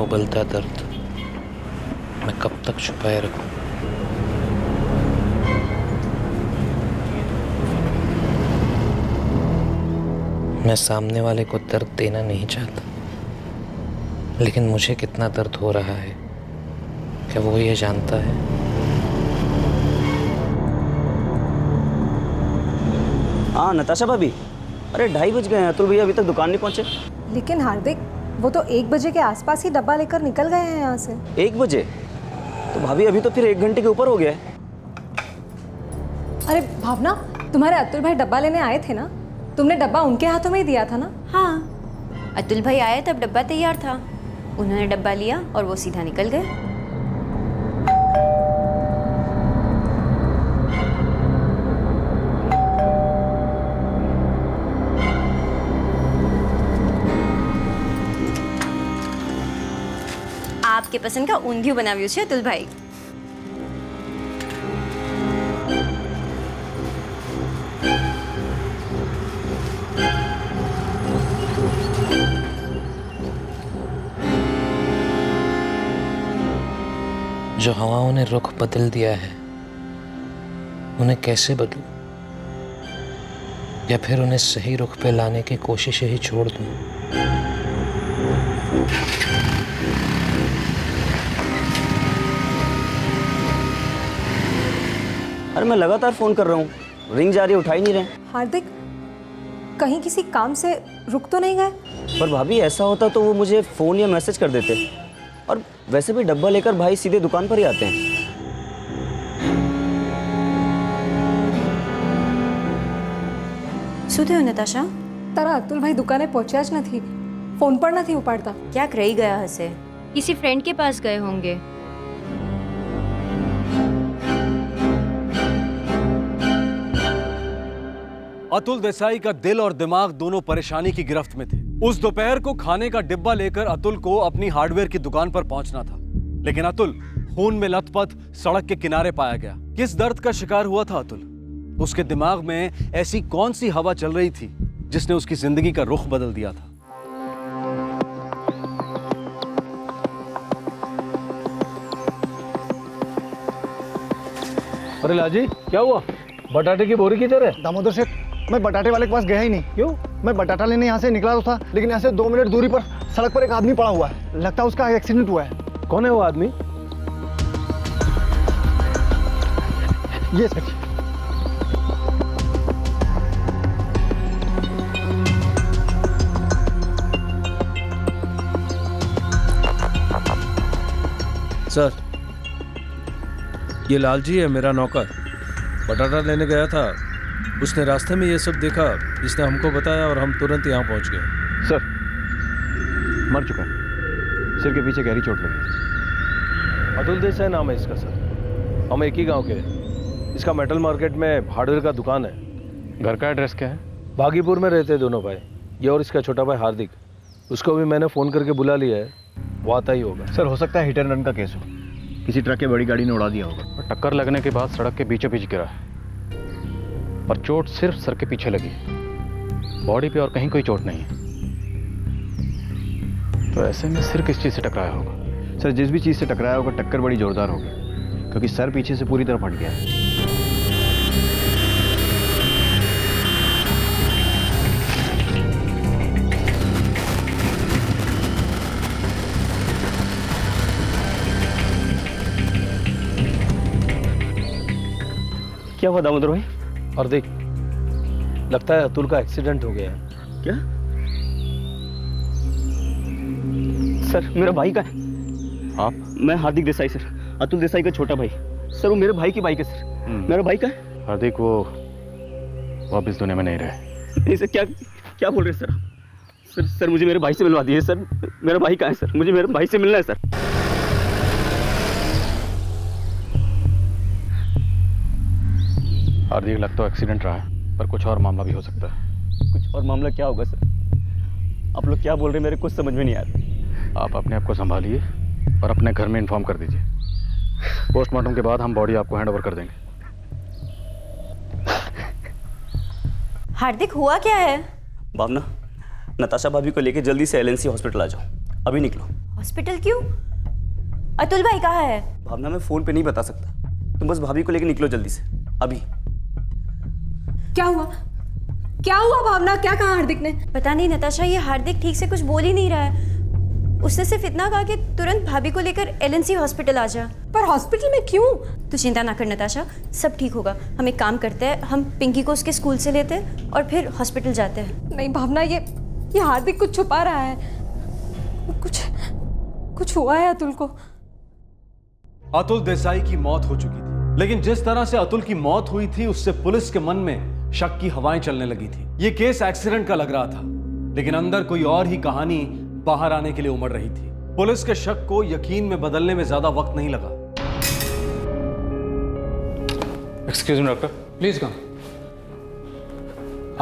उबलता दर्द मैं कब तक छुपाए रखूं? मैं सामने वाले को दर्द देना नहीं चाहता, लेकिन मुझे कितना दर्द हो रहा है क्या वो ये जानता है? हाँ नताशा भाभी, अरे 2:30 बज गए हैं, अतुल भैया अभी तक दुकान नहीं पहुंचे। लेकिन हार्दिक, वो तो 1 बजे के आसपास ही डब्बा लेकर निकल गए हैं यहाँ से। 1 बजे? तो भाभी अभी तो फिर 1 घंटे के ऊपर हो गया है। अरे भावना, तुम्हारे अतुल भाई डब्बा लेने आए थे ना? तुमने डब्बा उनके हाथों में ही दिया था ना? हाँ, अतुल भाई आए तब डब्बा तैयार था, उन्होंने डब्बा लिया और वो सीधा निकल गए। आपके पसंद का ઊંધિયું બનાવ્યું છે અતુલ ભાઈ। जो हवाओं ने रुख बदल दिया है उन्हें कैसे बदलूं, या फिर उन्हें सही रुख पे लाने की कोशिश ही छोड़ दूं? अरे मैं लगातार फोन कर रहा हूँ, रिंग जा रही है, उठा ही नहीं रहे। हार्दिक, कहीं किसी काम से रुक तो नहीं गए? पर भाभी ऐसा होता तो वो मुझे फ़ोन या मैसेज कर देते, और वैसे भी डब्बा लेकर भाई सीधे दुकान पर ही आते हैं। શું થયું નતાશા? તારા અતુલ ભાઈ દુકાને પહોંચ્યા જ નથી, ફોન પણ નથી ઉપાડતા। ક્યાંક રહી ગયા હશે, किसी फ्रेंड के पास गए होंगे। अतुल देसाई का दिल और दिमाग दोनों परेशानी की गिरफ्त में थे। उस दोपहर को खाने का डिब्बा लेकर अतुल को अपनी हार्डवेयर की दुकान पर पहुंचना था, लेकिन अतुल खून में लथपथ सड़क के किनारे पाया गया। किस दर्द का शिकार हुआ था अतुल? उसके दिमाग में ऐसी कौन सी हवा चल रही थी जिसने उसकी जिंदगी का रुख बदल दिया था? अरे लाजी, क्या हुआ? बटाटे की बोरी किधर है? दामोदर सेठ, मैं बटाटे वाले के पास गया ही नहीं। क्यों? मैं बटाटा लेने यहाँ से निकला तो था, लेकिन यहाँ से 2 मिनट दूरी पर सड़क पर एक आदमी पड़ा हुआ है, लगता है उसका एक्सीडेंट हुआ है। कौन है वो आदमी? ये सेठ। सर, ये लालजी है, मेरा नौकर। बटाटा लेने गया था, उसने रास्ते में ये सब देखा, इसने हमको बताया और हम तुरंत यहाँ पहुँच गए। सर, मर चुका है, सिर के पीछे गहरी चोट लगी। अतुल देसाई नाम है इसका सर, हम एक ही गांव के हैं। इसका मेटल मार्केट में हार्डवेयर का दुकान है। घर का एड्रेस क्या है? बागीपुर में रहते हैं दोनों भाई, ये और इसका छोटा भाई हार्दिक। उसको भी मैंने फ़ोन करके बुला लिया है, वो आता ही होगा। सर, हो सकता है हिट एंड रन का केस हो, किसी ट्रक की बड़ी गाड़ी ने उड़ा दिया होगा। टक्कर लगने के बाद सड़क के बीचों बीच गिरा है, पर चोट सिर्फ सर के पीछे लगी, बॉडी पे और कहीं कोई चोट नहीं है। तो ऐसे में सिर किस चीज़ से टकराया होगा? सर, जिस भी चीज़ से टकराया होगा टक्कर बड़ी जोरदार होगी, क्योंकि सर पीछे से पूरी तरह फट गया है। क्या हुआ दामोदर भाई? और देख, लगता है अतुल का एक्सीडेंट हो गया है। क्या? सर, मेरा भाई का है। आप? मैं हार्दिक देसाई सर, अतुल देसाई का छोटा भाई। सर, वो मेरे भाई की बाइक है सर। मेरा भाई का है। हार्दिक वो अब इस दुनिया में नहीं रहे। नहीं सर, क्या क्या बोल रहे हैं सर? सर मुझे मेरे भाई से मिलवा दिए सर, मेरा भाई कहाँ है सर? मुझे मेरे भाई से मिलना है सर। हार्दिक, लगता तो एक्सीडेंट रहा है, पर कुछ और मामला भी हो सकता है। कुछ और मामला क्या होगा सर? आप लोग क्या बोल रहे हैं, मेरे कुछ समझ में नहीं आ रहा। आप अपने आप को संभालिए और अपने घर में इन्फॉर्म कर दीजिए। पोस्टमार्टम के बाद हम बॉडी आपको हैंड ओवर कर देंगे। हार्दिक, हुआ क्या है? भावना, नताशा भाभी को लेके जल्दी से LNC हॉस्पिटल आ जाओ, अभी निकलो। हॉस्पिटल क्यों? अतुल भाई कहाँ है? भावना मैं फ़ोन पे नहीं बता सकता, तुम बस भाभी को लेकर निकलो जल्दी से, अभी। क्या हुआ? क्या हुआ भावना? क्या कहा हार्दिक ने? पता नहीं नताशा, ये हार्दिक ठीक से कुछ बोल ही नहीं रहा है। उसने सिर्फ इतना कहा कि तुरंत भाभी को लेकर एलएनसी हॉस्पिटल आ जा। पर हॉस्पिटल में क्यों? तू चिंता ना कर नताशा, सब ठीक होगा। हम एक काम करते हैं, हम पिंकी को उसके स्कूल से लेते हैं और फिर हॉस्पिटल जाते हैं। नहीं भावना, ये हार्दिक कुछ छुपा रहा है। कुछ हुआ है अतुल को। अतुल देसाई की मौत हो चुकी थी, लेकिन जिस तरह से अतुल की मौत हुई थी उससे पुलिस के मन में शक की हवाएं चलने लगी थी। ये केस एक्सीडेंट का लग रहा था, लेकिन अंदर कोई और ही कहानी बाहर आने के लिए उमड़ रही थी। पुलिस के शक को यकीन में बदलने में ज्यादा वक्त नहीं लगा। Excuse me doctor, please come.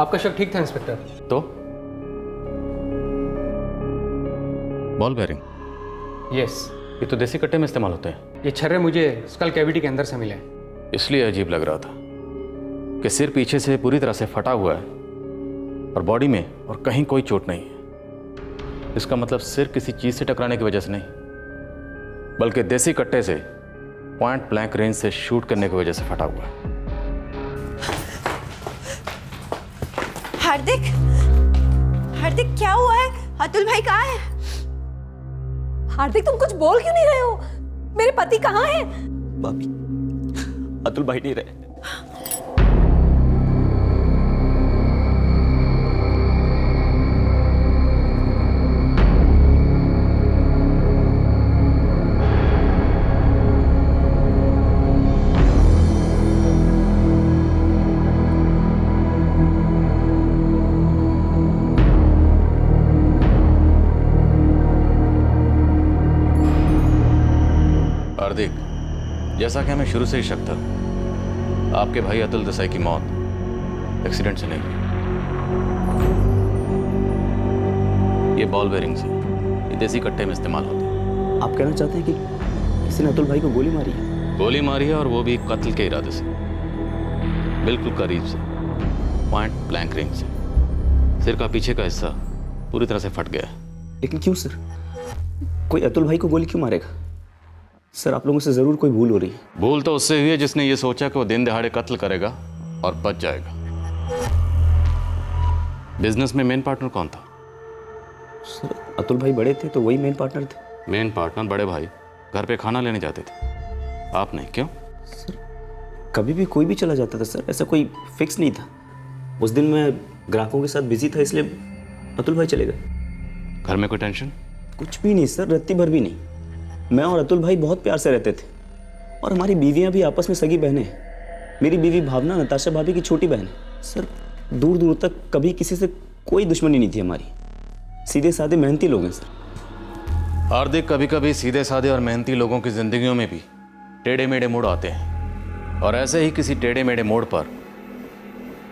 आपका शक ठीक था इंस्पेक्टर। तो बॉल बेयरिंग? यस, ये तो देसी कट्टे में इस्तेमाल होते हैं। ये छर्रे मुझे स्कल कैविटी के अंदर से मिले। इसलिए अजीब लग रहा था कि सिर पीछे से पूरी तरह से फटा हुआ है और बॉडी में और कहीं कोई चोट नहीं है। इसका मतलब सिर किसी चीज से टकराने की वजह से नहीं, बल्कि देसी कट्टे से पॉइंट ब्लैंक रेंज से शूट करने की वजह से फटा हुआ है। हार्दिक क्या हुआ है? अतुल भाई कहाँ है? हार्दिक तुम कुछ बोल क्यों नहीं रहे हो? मेरे पति कहाँ हैं? भाभी, अतुल भाई नहीं रहे। हार्दिक, जैसा कि हमें शुरू से ही शक था, आपके भाई अतुल देसाई की मौत एक्सीडेंट से नहीं हुई। ये बॉल बेयरिंग से, ये देसी कट्टे में इस्तेमाल होते हैं। आप कहना चाहते हैं कि किसी ने अतुल भाई को गोली मारी है? गोली मारी है, और वो भी कत्ल के इरादे से, बिल्कुल करीब से, पॉइंट ब्लैंक रेंज से। सिर का पीछे का हिस्सा पूरी तरह से फट गया है। लेकिन क्यों सर? कोई अतुल भाई को गोली क्यों मारेगा? सर, आप लोगों से जरूर कोई भूल हो रही है। भूल तो उससे हुई है जिसने ये सोचा कि वो दिन दहाड़े कत्ल करेगा और बच जाएगा। बिजनेस में मेन पार्टनर कौन था? सर, अतुल भाई बड़े थे तो वही मेन पार्टनर थे। मेन पार्टनर बड़े भाई घर पे खाना लेने जाते थे, आप नहीं, क्यों? सर, कभी भी कोई भी चला जाता था सर, ऐसा कोई फिक्स नहीं था। उस दिन मैं ग्राहकों के साथ बिजी था, इसलिए अतुल भाई चले गए। घर में कोई टेंशन? कुछ भी नहीं सर, रत्ती भर भी नहीं। मैं और अतुल भाई बहुत प्यार से रहते थे, और हमारी बीवियां भी आपस में सगी बहनें हैं। मेरी बीवी भावना नताशा भाभी की छोटी बहन है। सर, दूर दूर तक कभी किसी से कोई दुश्मनी नहीं थी हमारी। सीधे साधे मेहनती लोग हैं सर। हार्दिक, कभी कभी सीधे साधे और मेहनती लोगों की जिंदगियों में भी टेढ़े मेढ़े मोड़ आते हैं, और ऐसे ही किसी टेढ़े मेढ़े मोड़ पर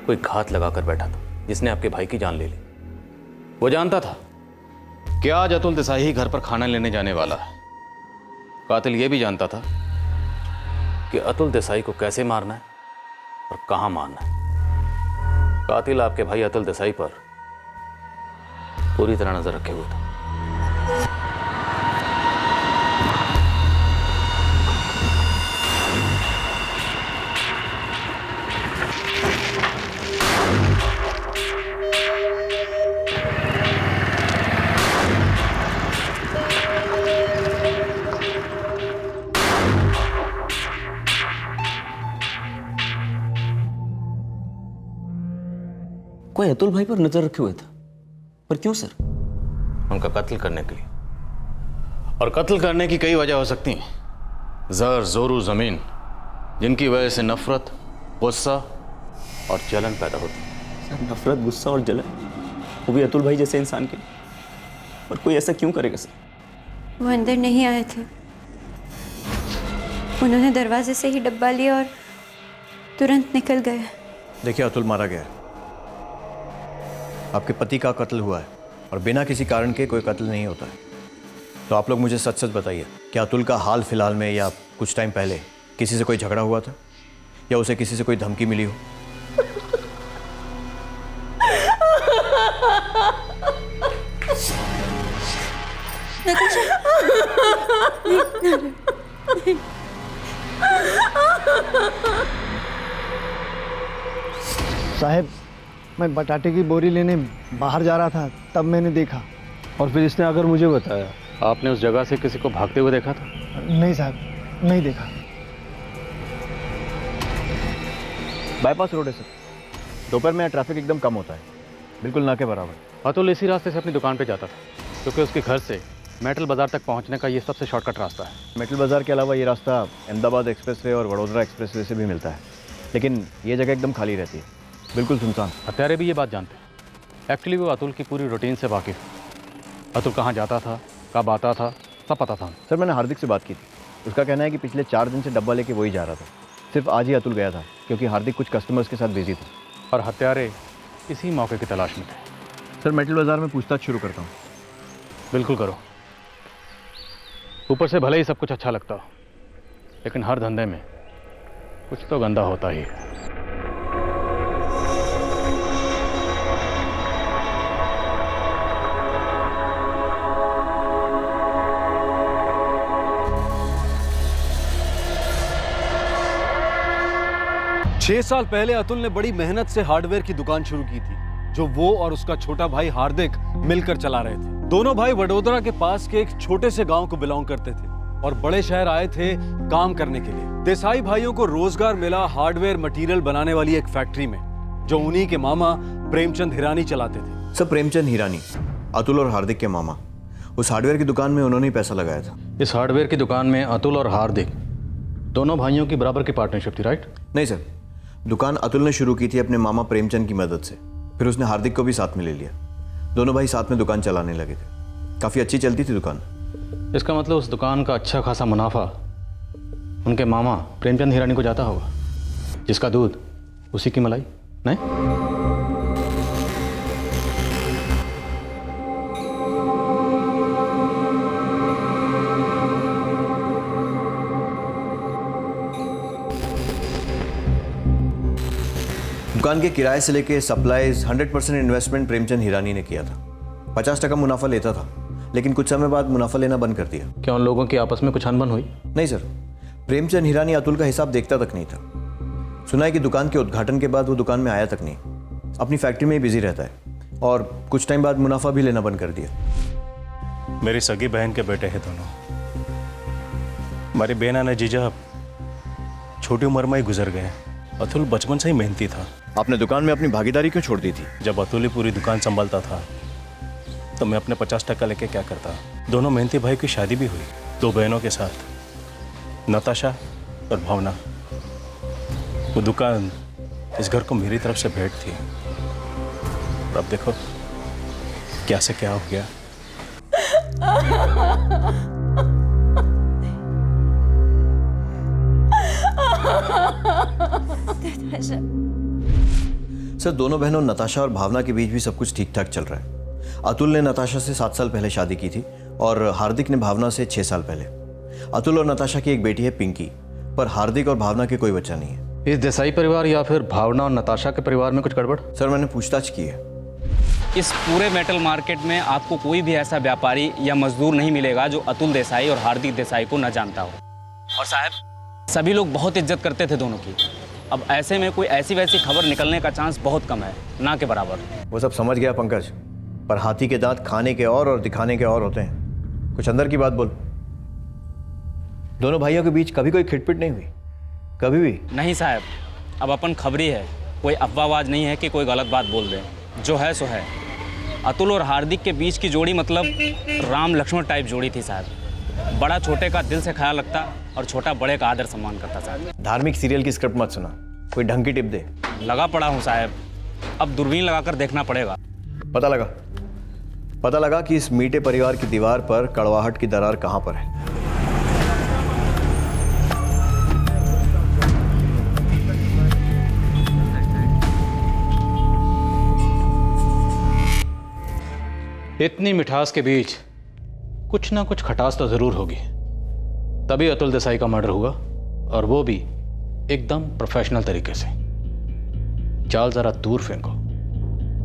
कोई घात लगा कर बैठा था जिसने आपके भाई की जान ले ली। वो जानता था कि आज अतुल देसाई ही घर पर खाना लेने जाने वाला है। कातिल ये भी जानता था कि अतुल देसाई को कैसे मारना है और कहां मारना है। कातिल आपके भाई अतुल देसाई पर पूरी तरह नजर रखे हुए था। कोई अतुल भाई पर नजर रखे हुए था, पर क्यों सर? उनका कत्ल करने के लिए, और कत्ल करने की कई वजह हो सकती हैं। जर जोरू जमीन, जिनकी वजह से नफरत, गुस्सा और जलन पैदा होती है। सर, नफरत, गुस्सा और जलन, वो भी अतुल भाई जैसे इंसान के लिए। पर कोई ऐसा क्यों करेगा सर? वो अंदर नहीं आए थे, उन्होंने दरवाजे से ही डब्बा लिया और तुरंत निकल गए। देखिए, अतुल मारा गया है, आपके पति का कत्ल हुआ है, और बिना किसी कारण के कोई कत्ल नहीं होता है। तो आप लोग मुझे सच सच बताइए, क्या अतुल का हाल फिलहाल में या कुछ टाइम पहले किसी से कोई झगड़ा हुआ था, या उसे किसी से कोई धमकी मिली हो? नताशा, साहब, मैं बटाटे की बोरी लेने बाहर जा रहा था, तब मैंने देखा। और फिर इसने आकर मुझे बताया। आपने उस जगह से किसी को भागते हुए देखा था? नहीं साहब, नहीं देखा। बाईपास रोड है सर, दोपहर में यहाँ ट्रैफिक एकदम कम होता है, बिल्कुल ना के बराबर। अतुल इसी रास्ते से अपनी दुकान पे जाता था, क्योंकि उसके घर से मेटल बाजार तक पहुंचने का ये सबसे शॉर्टकट रास्ता है। मेटल बाज़ार के अलावा ये रास्ता अहमदाबाद एक्सप्रेसवे और वडोदरा एक्सप्रेसवे से भी मिलता है, लेकिन ये जगह एकदम खाली रहती है, बिल्कुल सुनसान। हत्यारे भी ये बात जानते हैं। एक्चुअली वो अतुल की पूरी रूटीन से वाकिफ। अतुल कहाँ जाता था, कब आता था, सब पता था। सर मैंने हार्दिक से बात की थी, उसका कहना है कि पिछले 4 दिन से डब्बा लेके वही जा रहा था। सिर्फ आज ही अतुल गया था, क्योंकि हार्दिक कुछ कस्टमर्स के साथ बिजी था। और हत्यारे इसी मौके की तलाश में थे। सर मेटल बाज़ार में पूछताछ शुरू करता हूँ। बिल्कुल करो। ऊपर से भले ही सब कुछ अच्छा लगता हो, लेकिन हर धंधे में कुछ तो गंदा होता ही है। छह साल पहले अतुल ने बड़ी मेहनत से हार्डवेयर की दुकान शुरू की थी, जो वो और उसका छोटा भाई हार्दिक मिलकर चला रहे थे। दोनों भाई वडोदरा के पास के एक छोटे से गांव को बिलोंग करते थे और बड़े शहर आए थे काम करने के लिए। देसाई भाइयों को रोजगार मिला हार्डवेयर मटेरियल बनाने वाली एक फैक्ट्री में, जो उन्हीं के मामा प्रेमचंद हिरानी चलाते थे। सर प्रेमचंद हिरानी, अतुल और हार्दिक के मामा। उस हार्डवेयर की दुकान में उन्होंने ही पैसा लगाया था। इस हार्डवेयर की दुकान में अतुल और हार्दिक दोनों भाइयों की बराबर की पार्टनरशिप थी, राइट? नहीं सर, दुकान अतुल ने शुरू की थी अपने मामा प्रेमचंद की मदद से, फिर उसने हार्दिक को भी साथ में ले लिया। दोनों भाई साथ में दुकान चलाने लगे थे। काफ़ी अच्छी चलती थी दुकान। इसका मतलब उस दुकान का अच्छा खासा मुनाफा उनके मामा प्रेमचंद हिरानी को जाता होगा, जिसका दूध उसी की मलाई, नहीं? दुकान के किराए से लेके सप्लाईज 100% इन्वेस्टमेंट प्रेमचंद हिरानी ने किया था। 50% मुनाफा लेता था, लेकिन कुछ समय बाद मुनाफा लेना बंद कर दिया। क्या उन लोगों की आपस में कुछ अनबन हुई? नहीं सर, प्रेमचंद हिरानी अतुल का हिसाब देखता तक नहीं था। सुना है कि दुकान के उद्घाटन के बाद वो दुकान में आया तक नहीं, अपनी फैक्ट्री में ही बिजी रहता है, और कुछ टाइम बाद मुनाफा भी लेना बंद कर दिया। मेरी सगी बहन के बेटे हैं दोनों। हमारी बेना ने जीजा छोटी उम्र में ही गुजर गए। अतुल बचपन से ही मेहनती था। आपने दुकान में अपनी भागीदारी क्यों छोड़ दी थी? जब अतुल ही पूरी दुकान संभालता था तो मैं अपने 50% लेके क्या करता। दोनों मेहनती भाई की शादी भी हुई, 2 बहनों के साथ, नताशा और भावना। वो दुकान इस घर को मेरी तरफ से भेंट थी। और अब देखो क्या से क्या हो गया। सर दोनों बहनों नताशा और भावना के बीच भी सब कुछ ठीक ठाक चल रहा है। अतुल ने नताशा से 7 साल पहले शादी की थी और हार्दिक ने भावना से 6 साल पहले। अतुल और नताशा की एक बेटी है पिंकी, पर हार्दिक और भावना के कोई बच्चा नहीं है। इस देसाई परिवार या फिर भावना और नताशा के परिवार में कुछ गड़बड़? सर मैंने पूछताछ की है। इस पूरे मेटल मार्केट में आपको कोई भी ऐसा व्यापारी या मजदूर नहीं मिलेगा जो अतुल देसाई और हार्दिक देसाई को न जानता हो। और साहब सभी लोग बहुत इज्जत करते थे दोनों की। अब ऐसे में कोई ऐसी वैसी खबर निकलने का चांस बहुत कम है, ना के बराबर। वो सब समझ गया पंकज, पर हाथी के दांत खाने के और दिखाने के और होते हैं। कुछ अंदर की बात बोल। दोनों भाइयों के बीच कभी कोई खिटपिट नहीं हुई? कभी भी नहीं साहब, अब अपन खबरी है, कोई अफवाहबाज नहीं है कि कोई गलत बात बोल दे। जो है सो है। अतुल और हार्दिक के बीच की जोड़ी मतलब राम लक्ष्मण टाइप जोड़ी थी साहब। बड़ा छोटे का दिल से ख्याल रखता और छोटा बड़े का आदर सम्मान करता साहब। धार्मिक सीरियल की स्क्रिप्ट मत सुना, कोई ढंग की टिप दे। लगा पड़ा हूँ साहब, अब दूरबीन लगाकर देखना पड़ेगा। पता लगा कि इस मीठे परिवार की दीवार पर कड़वाहट की दरार कहां पर है। इतनी मिठास के बीच कुछ ना कुछ खटास तो जरूर होगी, तभी अतुल देसाई का मर्डर हुआ, और वो भी एकदम प्रोफेशनल तरीके से। जाल जरा दूर फेंको,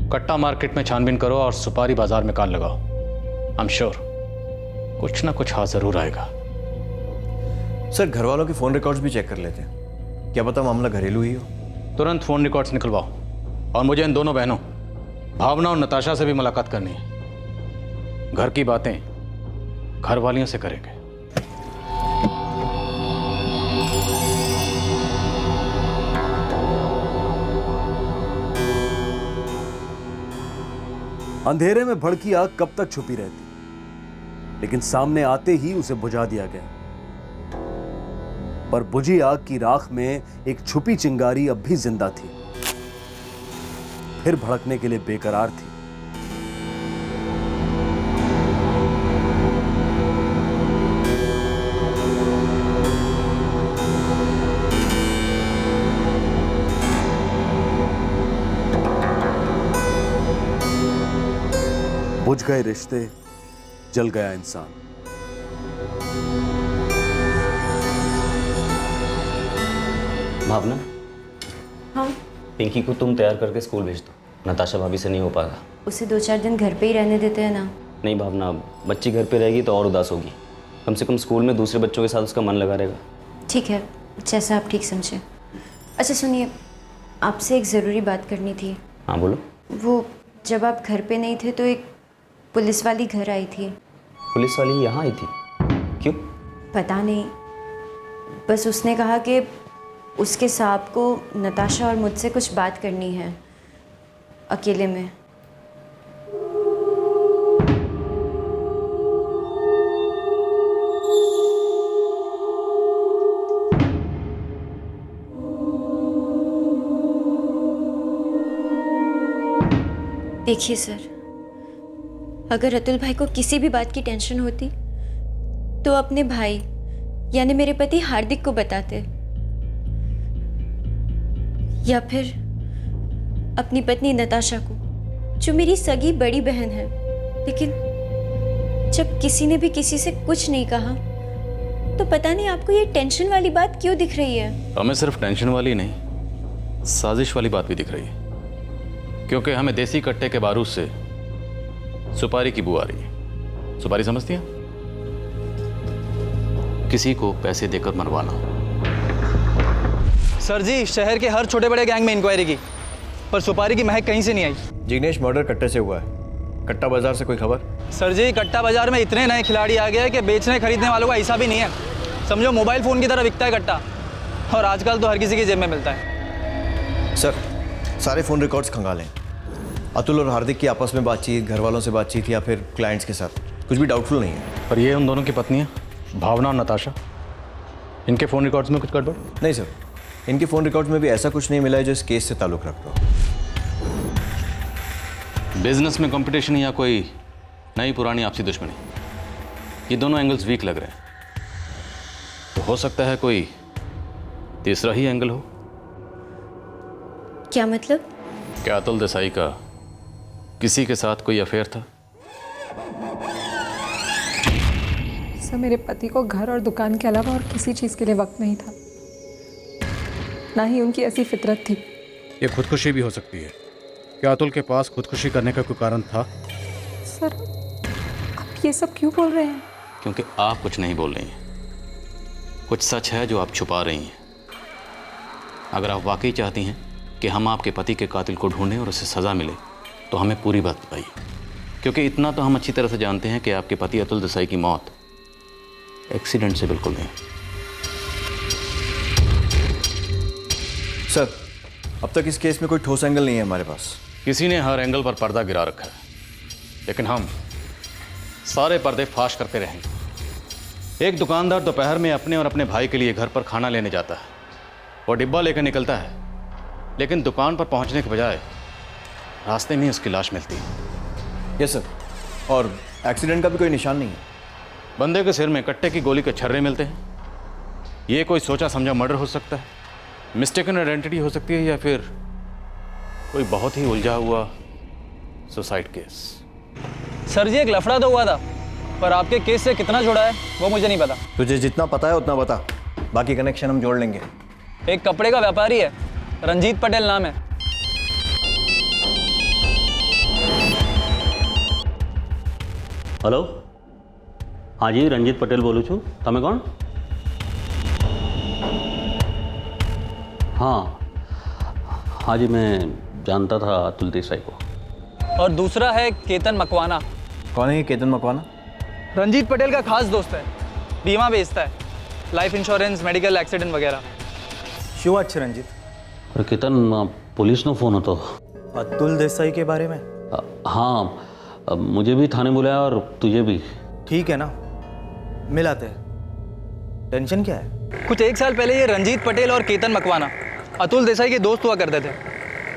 कट्टा मार्केट में छानबीन करो और सुपारी बाजार में कान लगाओ। आई एम श्योर कुछ ना कुछ हाथ जरूर आएगा। सर घर वालों के फोन रिकॉर्ड्स भी चेक कर लेते हैं, क्या पता मामला घरेलू ही हो। तुरंत फोन रिकॉर्ड्स निकलवाओ और मुझे इन दोनों बहनों भावना और नताशा से भी मुलाकात करनी है। घर की बातें घर वालियों से करेंगे। अंधेरे में भड़की आग कब तक छुपी रहती, लेकिन सामने आते ही उसे बुझा दिया गया। पर बुझी आग की राख में एक छुपी चिंगारी अब भी जिंदा थी, फिर भड़कने के लिए बेकरार थी। बुझ गए रिश्ते, जल गया इंसान। भावना, हाँ, पिंकी को तुम तैयार करके स्कूल भेज दो। नताशा भाभी से नहीं हो पाएगा। उसे 2-4 दिन घर पे ही रहने देते हैं ना। नहीं भावना, बच्ची घर पे रहेगी तो और उदास होगी। कम से कम स्कूल में दूसरे बच्चों के साथ उसका मन लगा रहेगा। ठीक है, जैसा आप ठीक समझे। अच्छा सुनिए, आपसे एक ज़रूरी बात करनी थी। हाँ बोलो। वो जब आप घर पे नहीं थे तो एक पुलिस वाली घर आई थी। पुलिस वाली यहाँ आई थी? क्यों? पता नहीं, बस उसने कहा कि उसके साहब को नताशा और मुझसे कुछ बात करनी है अकेले में। देखिए सर, अगर अतुल भाई को किसी भी बात की टेंशन होती तो अपने भाई यानी मेरे पति हार्दिक को बताते, या फिर अपनी पत्नी नताशा को, जो मेरी सगी बड़ी बहन है। लेकिन जब किसी ने भी किसी से कुछ नहीं कहा तो पता नहीं आपको ये टेंशन वाली बात क्यों दिख रही है। हमें सिर्फ टेंशन वाली नहीं, साजिश वाली बात भी दिख रही है, क्योंकि हमें देसी कट्टे के बारूद से सुपारी की बू आ रही है। सुपारी समझती है? किसी को पैसे देकर मरवाना। सर जी, शहर के हर छोटे बड़े गैंग में इंक्वायरी की, पर सुपारी की महक कहीं से नहीं आई। जिग्नेश, मर्डर कट्टे से हुआ है। कट्टा बाजार से कोई खबर? सर जी, कट्टा बाजार में इतने नए खिलाड़ी आ गए हैं कि बेचने खरीदने वालों का हिसाब ही नहीं है। समझो मोबाइल फ़ोन की तरह बिकता है कट्टा, और आजकल तो हर किसी की जेब में मिलता है। सर, सारे फ़ोन रिकॉर्ड्स खंगालें। अतुल और हार्दिक की आपस में बातचीत, घर वालों से बातचीत या फिर क्लाइंट्स के साथ, कुछ भी डाउटफुल नहीं है। पर ये उन दोनों की पत्नी है, भावना और नताशा। इनके फ़ोन रिकॉर्ड्स में कुछ गड़बड़? नहीं सर, इनके फ़ोन रिकॉर्ड्स में भी ऐसा कुछ नहीं मिला है जो इस केस से ताल्लुक़ रखता हो। बिजनेस में कंपटीशन या कोई नई पुरानी आपसी दुश्मनी, ये दोनों एंगल्स वीक लग रहे हैं। तो हो सकता है कोई तीसरा ही एंगल हो। क्या मतलब? क्या अतुल देसाई का किसी के साथ कोई अफेयर था? सर, मेरे पति को घर और दुकान के अलावा और किसी चीज़ के लिए वक्त नहीं था, ना ही उनकी ऐसी फितरत थी। ये खुदकुशी भी हो सकती है। क्या अतुल के पास खुदकुशी करने का कोई कारण था? सर, आप ये सब क्यों बोल रहे हैं? क्योंकि आप कुछ नहीं बोल रही हैं, कुछ सच है जो आप छुपा रही हैं। अगर आप वाकई चाहती हैं कि हम आपके पति के कातिल को ढूंढें और उसे सज़ा मिले, तो हमें पूरी बात बताइए, क्योंकि इतना तो हम अच्छी तरह से जानते हैं कि आपके पति अतुल देसाई की मौत एक्सीडेंट से बिल्कुल नहीं। सर, अब तक इस केस में कोई ठोस एंगल नहीं है हमारे पास। किसी ने हर एंगल पर पर्दा गिरा रखा है, लेकिन हम सारे पर्दे फाश करते रहेंगे। एक दुकानदार दोपहर में अपने और अपने भाई के लिए घर पर खाना लेने जाता है। वो डिब्बा लेकर निकलता है, लेकिन दुकान पर पहुंचने के बजाय रास्ते में ही उसकी लाश मिलती है। यस सर, और एक्सीडेंट का भी कोई निशान नहीं है। बंदे के सिर में कट्टे की गोली के छर्रे मिलते हैं। ये कोई सोचा समझा मर्डर हो सकता है, मिस्टेकन आइडेंटिटी हो सकती है, या फिर कोई बहुत ही उलझा हुआ सुसाइड केस। सर जी, एक लफड़ा तो हुआ था, पर आपके केस से कितना जुड़ा है वो मुझे नहीं पता। तुझे जितना पता है उतना बता, बाकी कनेक्शन हम जोड़ लेंगे। एक कपड़े का व्यापारी है, रंजीत पटेल नाम है। हेलो, हाँ जी, रंजीत पटेल बोलूँ छू। तमें कौन? हाँ हाँ जी, मैं जानता था अतुल देसाई को। और दूसरा है केतन मकवाना। कौन है ये केतन मकवाना? रंजीत पटेल का खास दोस्त है, बीमा बेचता है, लाइफ इंश्योरेंस, मेडिकल एक्सीडेंट वगैरह। शिव अच्छे रंजीत। और केतन पुलिस नो फोन हो तो अतुल देसाई के बारे में? हाँ, मुझे भी थाने बुलाया और तुझे भी। ठीक है ना, मिलाते हैं। टेंशन क्या है? कुछ 1 साल पहले ये रंजीत पटेल और केतन मकवाना अतुल देसाई के दोस्त हुआ करते थे।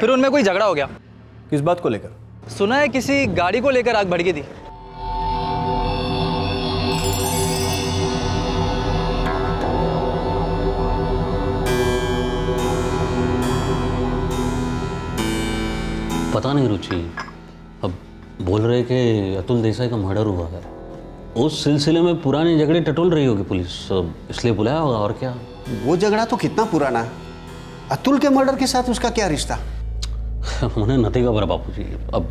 फिर उनमें कोई झगड़ा हो गया। किस बात को लेकर? सुना है किसी गाड़ी को लेकर आग भड़की थी। पता नहीं रुचि, अब बोल रहे कि अतुल देसाई का मर्डर हुआ है। उस सिलसिले में पुराने झगड़े टटोल रही होगी पुलिस, इसलिए बुलाया होगा। और क्या? वो झगड़ा तो कितना पुराना है, अतुल के मर्डर के साथ उसका क्या रिश्ता? उन्हें नहीं खबर बापूजी। अब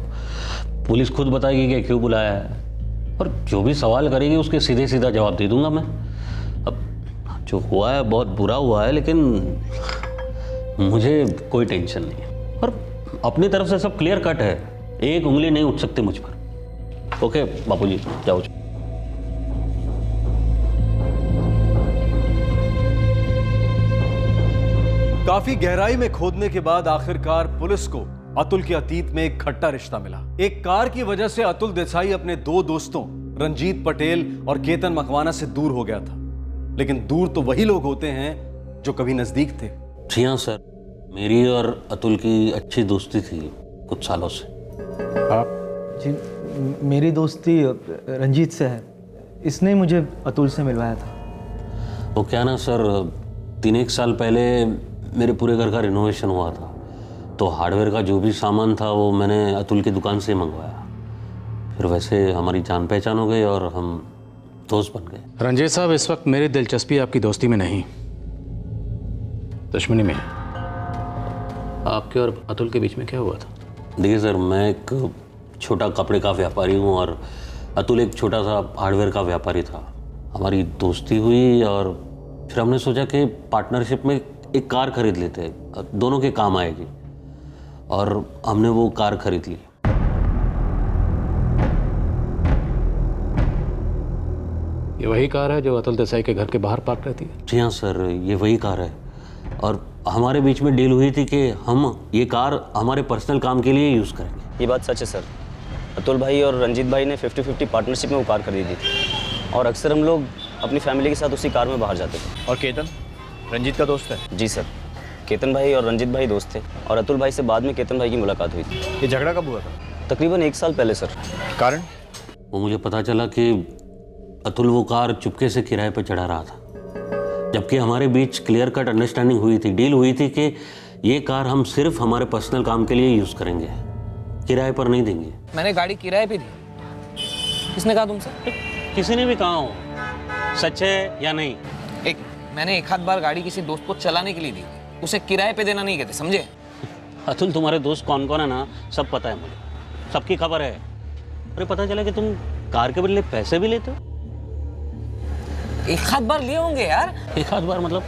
पुलिस खुद बताएगी कि क्यों बुलाया है, और जो भी सवाल करेगी उसके सीधे सीधा जवाब दे दूंगा मैं। अब जो हुआ है बहुत बुरा हुआ है, लेकिन मुझे कोई टेंशन नहीं है, और अपनी तरफ से सब क्लियर कट है। एक उंगली नहीं उठ सकती मुझ पर। ओके बापूजी, जाओ। काफी गहराई में खोदने के बाद आखिरकार पुलिस को अतुल के अतीत में एक खट्टा रिश्ता मिला। एक कार की वजह से अतुल देसाई अपने 2 दोस्तों रंजीत पटेल और केतन मकवाना से दूर हो गया था। लेकिन दूर तो वही लोग होते हैं जो कभी नजदीक थे। जी हाँ सर, मेरी और अतुल की अच्छी दोस्ती थी कुछ सालों से। आप? जी, मेरी दोस्ती रंजीत से है, इसने मुझे अतुल से मिलवाया था। वो क्या ना सर, 3-1 साल पहले मेरे पूरे घर का रिनोवेशन हुआ था, तो हार्डवेयर का जो भी सामान था वो मैंने अतुल की दुकान से मंगवाया। फिर वैसे हमारी जान पहचान हो गई और हम दोस्त बन गए। रंजीत साहब, इस वक्त मेरी दिलचस्पी आपकी दोस्ती में नहीं, दुश्मनी में है। आपके और अतुल के बीच में क्या हुआ था? देखिए सर, मैं एक छोटा कपड़े का व्यापारी हूँ और अतुल एक छोटा सा हार्डवेयर का व्यापारी था। हमारी दोस्ती हुई और फिर हमने सोचा कि पार्टनरशिप में एक कार खरीद लेते हैं, दोनों के काम आएगी, और हमने वो कार खरीद ली। ये वही कार है जो अतुल देसाई के घर के बाहर पार्क रहती है? जी हाँ सर, ये वही कार है, और हमारे बीच में डील हुई थी कि हम ये कार हमारे पर्सनल काम के लिए यूज़ करेंगे। ये बात सच है सर। अतुल भाई और रंजीत भाई ने 50-50 पार्टनरशिप में वो कार खरीदी थी, और अक्सर हम लोग अपनी फैमिली के साथ उसी कार में बाहर जाते थे। और केतन रंजीत का दोस्त है? जी सर, केतन भाई और रंजीत भाई दोस्त थे, और अतुल भाई से बाद में केतन भाई की मुलाकात हुई थी। ये झगड़ा कब हुआ था? तकरीबन 1 साल पहले सर। कारण? वो मुझे पता चला कि अतुल वो कार चुपके से किराए पर चढ़ा रहा था, जबकि हमारे बीच क्लियर कट अंडरस्टैंडिंग हुई थी, डील हुई थी कि ये कार हम सिर्फ हमारे पर्सनल काम के लिए यूज़ करेंगे, किराए पर नहीं देंगे। मैंने गाड़ी किराए पे दी। किसने कहा तुमसे? किसी ने भी कहा हो, सच है या नहीं? मैंने एक आध बार गाड़ी किसी दोस्त को चलाने के लिए दी, उसे किराए पे देना नहीं कहते, समझे? अतुल, तुम्हारे दोस्त कौन कौन है ना, सब पता है मुझे, सबकी खबर है। अरे पता चला कि तुम कार के बदले पैसे भी लेते हो। एक आध बार लिए होंगे यार। एक आध बार मतलब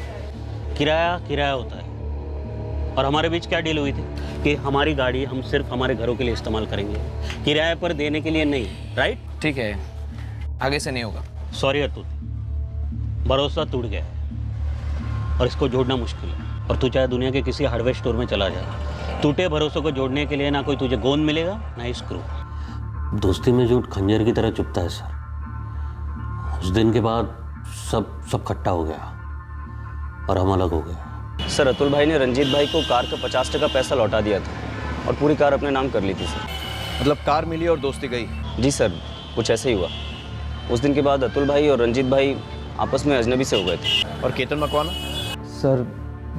किराया होता है। और हमारे बीच क्या डील हुई थी कि हमारी गाड़ी हम सिर्फ हमारे घरों के लिए इस्तेमाल करेंगे, किराए पर देने के लिए नहीं, राइट? ठीक है, आगे से नहीं होगा। सॉरी अतुल, भरोसा टूट गया है और इसको जोड़ना मुश्किल है। और तू चाहे दुनिया के किसी हार्डवेयर स्टोर में चला जाए, टूटे भरोसों को जोड़ने के लिए ना कोई तुझे गोंद मिलेगा ना स्क्रू। दोस्ती में झूठ खंजर की तरह चुभता है सर। उस दिन के बाद सब खट्टा हो गया और हम अलग हो गए। सर, अतुल भाई ने रंजीत भाई को कार का 50% पैसा लौटा दिया था और पूरी कार अपने नाम कर ली थी सर। मतलब कार मिली और दोस्ती गई? जी सर, कुछ ऐसे ही हुआ। उस दिन के बाद अतुल भाई और रंजीत भाई आपस में अजनबी से हो गए थे। और केतन मकवाना? सर,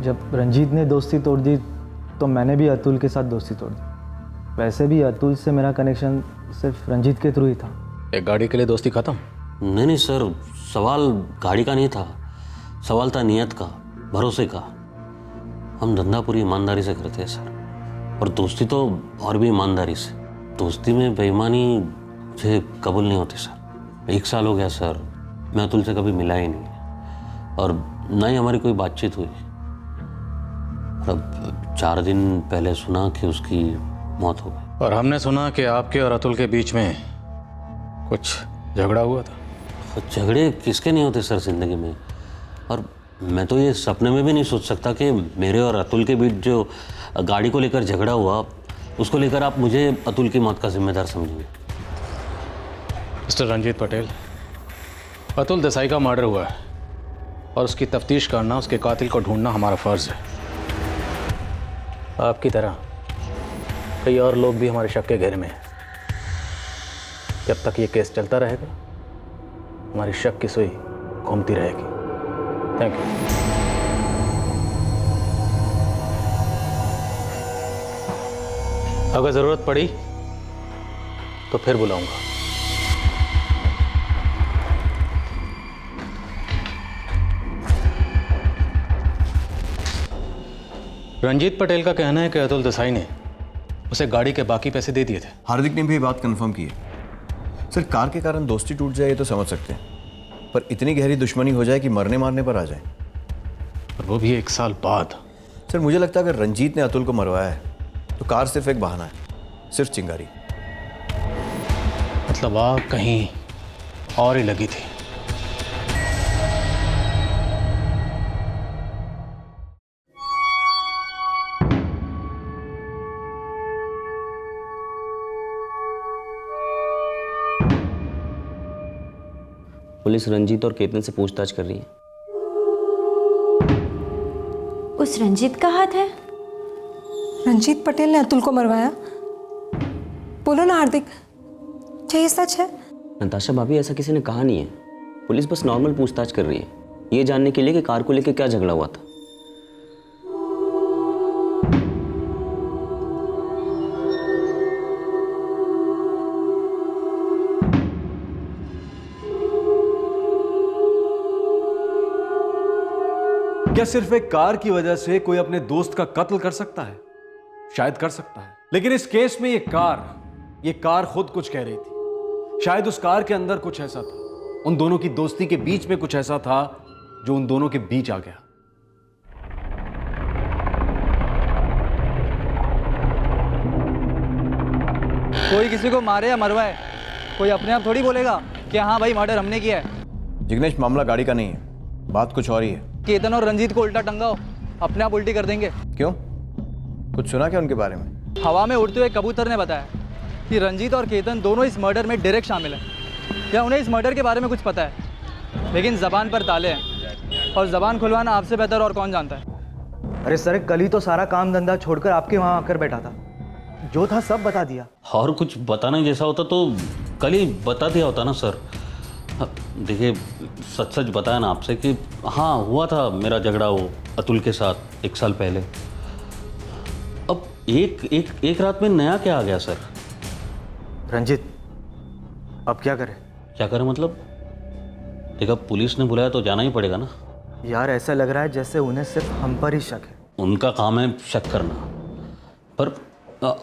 जब रंजीत ने दोस्ती तोड़ दी तो मैंने भी अतुल के साथ दोस्ती तोड़ दी। वैसे भी अतुल से मेरा कनेक्शन सिर्फ रंजीत के थ्रू ही था। एक गाड़ी के लिए दोस्ती खत्म? नहीं सर, सवाल गाड़ी का नहीं था, सवाल था नियत का, भरोसे का। हम धंधा पूरी ईमानदारी से करते हैं सर, और दोस्ती तो और भी ईमानदारी से। दोस्ती में बेईमानी मुझे कबूल नहीं होती सर। 1 साल हो गया सर, मैं अतुल से कभी मिला ही नहीं, और ना ही हमारी कोई बातचीत हुई। अब 4 दिन पहले सुना कि उसकी मौत हो गई। और हमने सुना कि आपके और अतुल के बीच में कुछ झगड़ा हुआ था। झगड़े किसके नहीं होते सर ज़िंदगी में, और मैं तो ये सपने में भी नहीं सोच सकता कि मेरे और अतुल के बीच जो गाड़ी को लेकर झगड़ा हुआ, उसको लेकर आप मुझे अतुल की मौत का जिम्मेदार समझेंगे। मिस्टर रंजीत पटेल, अतुल देसाई का मर्डर हुआ है और उसकी तफ्तीश करना, उसके कातिल को ढूंढना हमारा फ़र्ज़ है। आपकी तरह कई और लोग भी हमारे शक के घेरे में हैं। जब तक ये केस चलता रहेगा, हमारी शक की सुई घूमती रहेगी। Thank you. अगर ज़रूरत पड़ी तो फिर बुलाऊंगा। रंजीत पटेल का कहना है कि अतुल देसाई ने उसे गाड़ी के बाकी पैसे दे दिए थे। हार्दिक ने भी ये बात कंफर्म की है। सर, कार के कारण दोस्ती टूट जाए ये तो समझ सकते हैं, पर इतनी गहरी दुश्मनी हो जाए कि मरने मारने पर आ जाए, और वो भी 1 साल बाद। सर मुझे लगता है अगर रंजीत ने अतुल को मरवाया है तो कार सिर्फ एक बहाना है, सिर्फ चिंगारी। मतलब आग कहीं और ही लगी थी। पुलिस रंजीत और केतन से पूछताछ कर रही है। उस रंजीत का हाथ है? रंजीत पटेल ने अतुल को मरवाया? बोलो ना हार्दिक, क्या ये सच है? नताशा भाभी, ऐसा किसी ने कहा नहीं है। पुलिस बस नॉर्मल पूछताछ कर रही है, ये जानने के लिए कि कार को लेकर क्या झगड़ा हुआ था। क्या सिर्फ एक कार की वजह से कोई अपने दोस्त का कत्ल कर सकता है? शायद कर सकता है, लेकिन इस केस में ये कार खुद कुछ कह रही थी। शायद उस कार के अंदर कुछ ऐसा था, उन दोनों की दोस्ती के बीच में कुछ ऐसा था जो उन दोनों के बीच आ गया। कोई किसी को मारे या मरवाए, कोई अपने आप थोड़ी बोलेगा कि हाँ भाई मर्डर हमने किया है। जिग्नेश, मामला गाड़ी का नहीं है, बात कुछ और ही है। केतन और रंजीत को उल्टा टंगाओ, अपने आप उल्टी कर देंगे। क्यों, कुछ सुना क्या उनके बारे में? हवा में उड़ते हुए कबूतर ने बताया कि रंजीत और केतन दोनों इस मर्डर में डायरेक्ट शामिल हैं, या उन्हें इस मर्डर के बारे में कुछ पता है, लेकिन जबान पर ताले हैं, और जबान खुलवाना आपसे बेहतर और कौन जानता है। अरे सर, कल ही तो सारा काम धंधा छोड़कर आपके वहाँ आकर बैठा था, जो था सब बता दिया। और कुछ बताने जैसा होता तो कल ही बता दिया होता ना सर। देखिए, सच सच बताया ना आपसे कि हाँ हुआ था मेरा झगड़ा वो अतुल के साथ 1 साल पहले। अब एक रात में नया क्या आ गया सर? रंजीत, अब क्या करें? क्या करें मतलब? देखा, पुलिस ने बुलाया तो जाना ही पड़ेगा ना। यार, ऐसा लग रहा है जैसे उन्हें सिर्फ हम पर ही शक है। उनका काम है शक करना, पर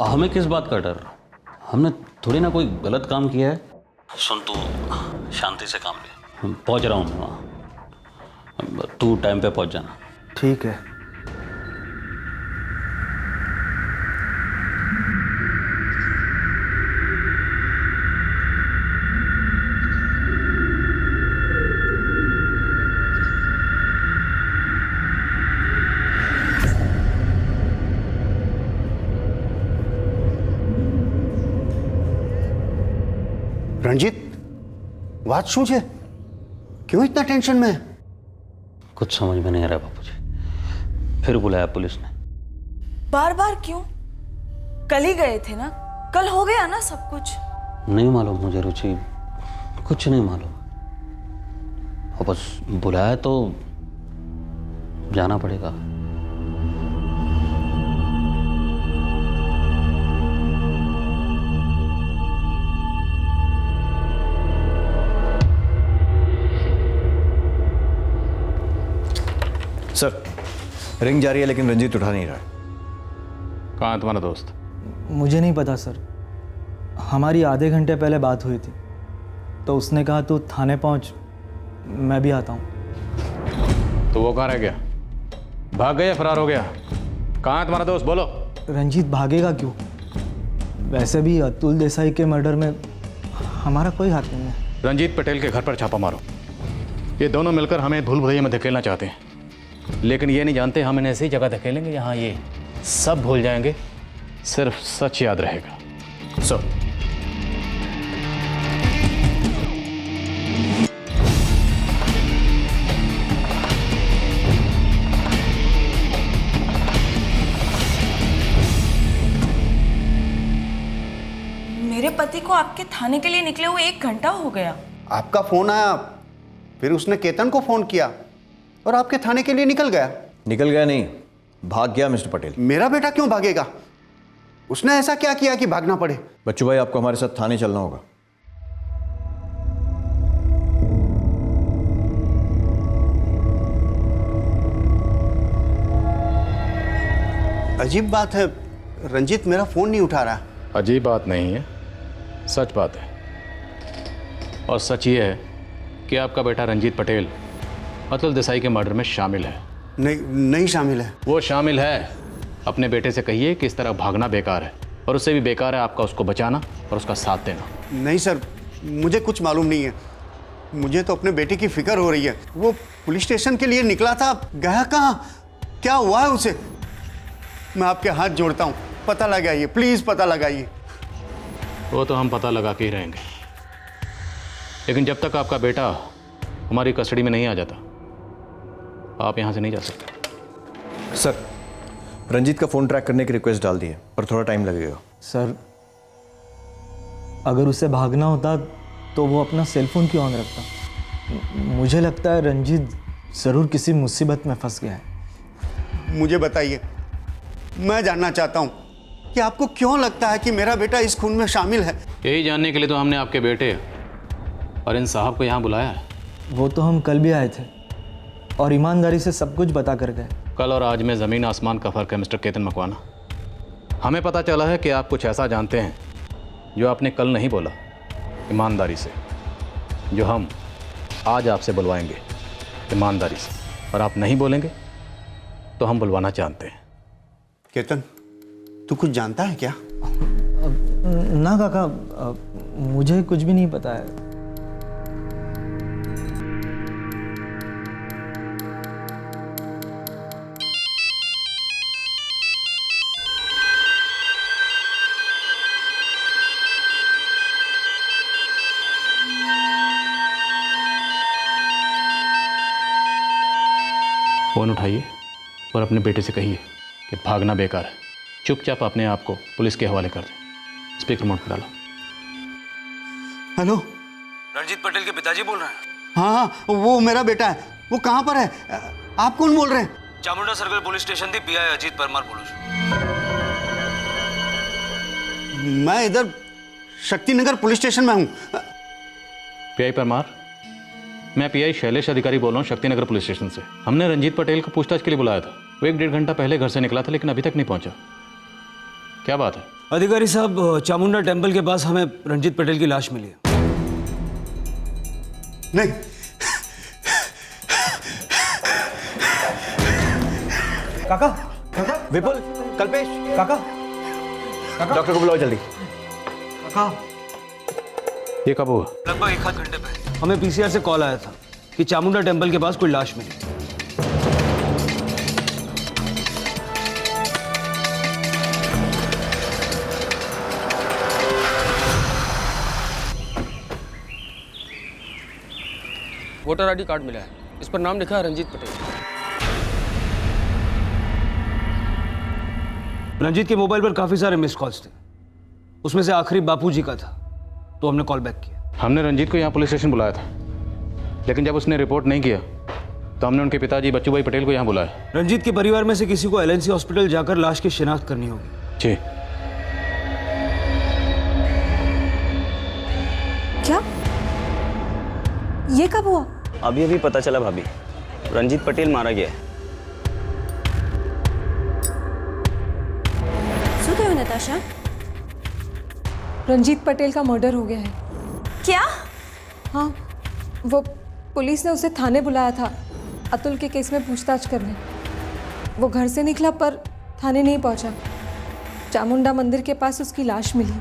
हमें किस बात का डर? हमने थोड़ी ना कोई गलत काम किया है। सुन, तू शांति से काम ले, पहुंच रहा हूँ मैं वहाँ, तू टाइम पे पहुंच जाना। ठीक है। रंजीत, बात શું છે? क्यों इतना टेंशन में है? कुछ समझ में नहीं आ रहा बापूजी, फिर बुलाया पुलिस ने। बार बार क्यों? कल ही गए थे ना, कल हो गया ना सब कुछ। नहीं मालूम मुझे रुचि, कुछ नहीं मालूम, और बस बुलाया तो जाना पड़ेगा। सर, रिंग जा रही है लेकिन रंजीत उठा नहीं रहा है। कहाँ है तुम्हारा दोस्त? मुझे नहीं पता सर, हमारी आधे घंटे पहले बात हुई थी, तो उसने कहा तू थाने पहुंच, मैं भी आता हूँ। तो वो कहाँ रह गया? भाग गया, फरार हो गया? कहाँ है तुम्हारा दोस्त, बोलो। रंजीत भागेगा क्यों? वैसे भी अतुल देसाई के मर्डर में हमारा कोई हाथ नहीं है। रंजीत पटेल के घर पर छापा मारो। ये दोनों मिलकर हमें भूल भुलैया में धकेलना चाहते हैं, लेकिन ये नहीं जानते हम इन्हें ऐसी जगह धकेलेंगे जहाँ ये सब भूल जाएंगे, सिर्फ सच याद रहेगा। सो मेरे पति को आपके थाने के लिए निकले हुए 1 घंटा हो गया। आपका फोन आया, फिर उसने केतन को फोन किया और आपके थाने के लिए निकल गया। निकल गया नहीं, भाग गया मिस्टर पटेल। मेरा बेटा क्यों भागेगा? उसने ऐसा क्या किया कि भागना पड़े? बच्चू भाई, आपको हमारे साथ थाने चलना होगा। अजीब बात है, रंजीत मेरा फोन नहीं उठा रहा। अजीब बात नहीं है, सच बात है। और सच ये है कि आपका बेटा रंजीत पटेल अतुल देसाई के मर्डर में शामिल है। नहीं शामिल है। वो शामिल है। अपने बेटे से कहिए कि इस तरह भागना बेकार है, और उससे भी बेकार है आपका उसको बचाना और उसका साथ देना। नहीं सर, मुझे कुछ मालूम नहीं है। मुझे तो अपने बेटे की फिक्र हो रही है। वो पुलिस स्टेशन के लिए निकला था, गया कहाँ, क्या हुआ है उसे? मैं आपके हाथ जोड़ता हूँ, पता लगाइए, प्लीज पता लगाइए। वो तो हम पता लगा के ही रहेंगे, लेकिन जब तक आपका बेटा हमारी कस्टडी में नहीं आ जाता, आप यहाँ से नहीं जा सकते। सर, रंजीत का फ़ोन ट्रैक करने की रिक्वेस्ट डाल दी है, पर थोड़ा टाइम लगेगा। सर, अगर उसे भागना होता तो वो अपना सेल फोन क्यों ऑन रखता? मुझे लगता है रंजीत ज़रूर किसी मुसीबत में फंस गया है। मुझे बताइए, मैं जानना चाहता हूँ कि आपको क्यों लगता है कि मेरा बेटा इस खून में शामिल है? यही जानने के लिए तो हमने आपके बेटे और इन साहब को यहाँ बुलाया है। वो तो हम कल भी आए थे और ईमानदारी से सब कुछ बता कर गए। कल और आज में ज़मीन आसमान का फ़र्क है मिस्टर केतन मकवाना। हमें पता चला है कि आप कुछ ऐसा जानते हैं जो आपने कल नहीं बोला, ईमानदारी से, जो हम आज आपसे बुलवाएंगे ईमानदारी से, और आप नहीं बोलेंगे तो हम बुलवाना चाहते हैं। केतन, तू कुछ जानता है क्या? ना काका, मुझे कुछ भी नहीं पता है। फ़ोन उठाइए और अपने बेटे से कहिए कि भागना बेकार है, चुपचाप अपने आप को पुलिस के हवाले कर दें। स्पीकर मोड पर डालो। हेलो, रंजीत पटेल के पिताजी बोल रहे हैं? हाँ, वो मेरा बेटा है। वो कहाँ पर है? आप कौन बोल रहे हैं? चामुंडा सर्कल पुलिस स्टेशन थी, पीआई अजीत परमार बोलो। मैं इधर शक्तिनगर पुलिस स्टेशन में हूँ। पीआई परमार, मैं पीआई शैलेश अधिकारी बोल रहा हूँ शक्तिनगर पुलिस स्टेशन से। हमने रंजीत पटेल को पूछताछ के लिए बुलाया था। वो 1-1.5 घंटा पहले घर से निकला था, लेकिन अभी तक नहीं पहुंचा। क्या बात है? अधिकारी साहब, चामुंडा टेम्पल के पास हमें रंजीत पटेल की लाश मिली है। नहीं, काका, विपुल, कल्पेश, काका, डॉक्टर को बुलाओ जल्दी। काका, ये कब हुआ? लगभग 1 आध घंटे पहले हमें पीसीआर से कॉल आया था कि चामुंडा टेम्पल के पास कोई लाश मिली। वोटर आईडी कार्ड मिला है, इस पर नाम लिखा है रंजीत पटेल। रंजीत के मोबाइल पर काफी सारे मिस कॉल्स थे, उसमें से आखिरी बापूजी का था, तो हमने कॉल बैक किया। हमने रंजीत को यहाँ पुलिस स्टेशन बुलाया था, लेकिन जब उसने रिपोर्ट नहीं किया तो हमने उनके पिताजी बच्चू भाई पटेल को यहाँ बुलाया। रंजीत के परिवार में से किसी को एलएनसी हॉस्पिटल जाकर लाश की शिनाख्त करनी होगी। जी। क्या? ये कब हुआ? अभी अभी पता चला भाभी, रंजीत पटेल मारा गया है। શું થયું નતાશા? रंजीत पटेल का मर्डर हो गया है। क्या? हाँ, वो पुलिस ने उसे थाने बुलाया था अतुल के केस में पूछताछ करने। वो घर से निकला पर थाने नहीं पहुंचा। चामुंडा मंदिर के पास उसकी लाश मिली।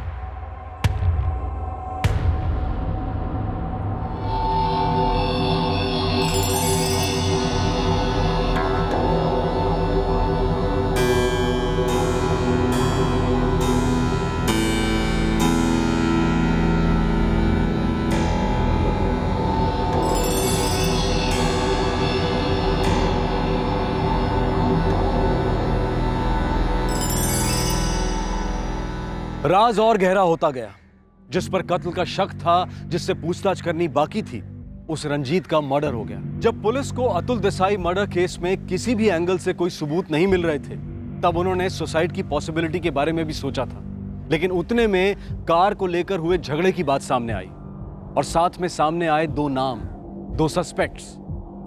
राज और गहरा होता गया। जिस पर कत्ल का शक था, जिससे पूछताछ करनी बाकी थी, उस रंजीत का मर्डर हो गया। जब पुलिस को अतुल देसाई मर्डर केस में किसी भी एंगल से कोई सबूत नहीं मिल रहे थे, तब उन्होंने सुसाइड की पॉसिबिलिटी के बारे में भी सोचा था। लेकिन उतने में कार को लेकर हुए झगड़े की बात सामने आई और साथ में सामने आए दो नाम, दो सस्पेक्ट्स,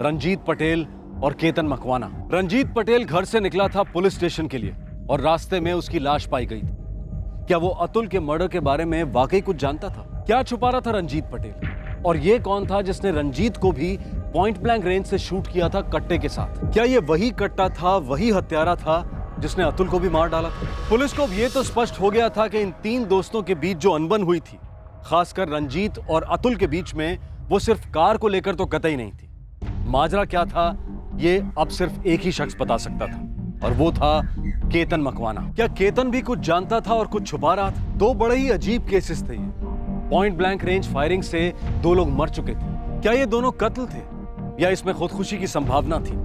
रंजीत पटेल और केतन मकवाना। रंजीत पटेल घर से निकला था पुलिस स्टेशन के लिए और रास्ते में उसकी लाश पाई गई थी। क्या वो अतुल के मर्डर के बारे में वाकई कुछ जानता था? क्या छुपा रहा था रंजीत पटेल? और ये कौन था जिसने रंजीत को भी पॉइंट ब्लैंक रेंज से शूट किया था कट्टे के साथ? क्या ये वही कट्टा था, वही हत्यारा था जिसने अतुल को भी मार डाला था? पुलिस को ये तो स्पष्ट हो गया था कि इन तीन दोस्तों के बीच जो अनबन हुई थी, खासकर रंजीत और अतुल के बीच में, वो सिर्फ कार को लेकर तो कतई नहीं थी। माजरा क्या था, ये अब सिर्फ एक ही शख्स बता सकता था, और वो था केतन मकवाना। क्या केतन भी कुछ जानता था और कुछ छुपा रहा था? दो बड़े ही अजीब केसेस थे ये। पॉइंट ब्लैंक रेंज फायरिंग से दो लोग मर चुके थे। क्या ये दोनों कत्ल थे या इसमें खुदकुशी की संभावना थी?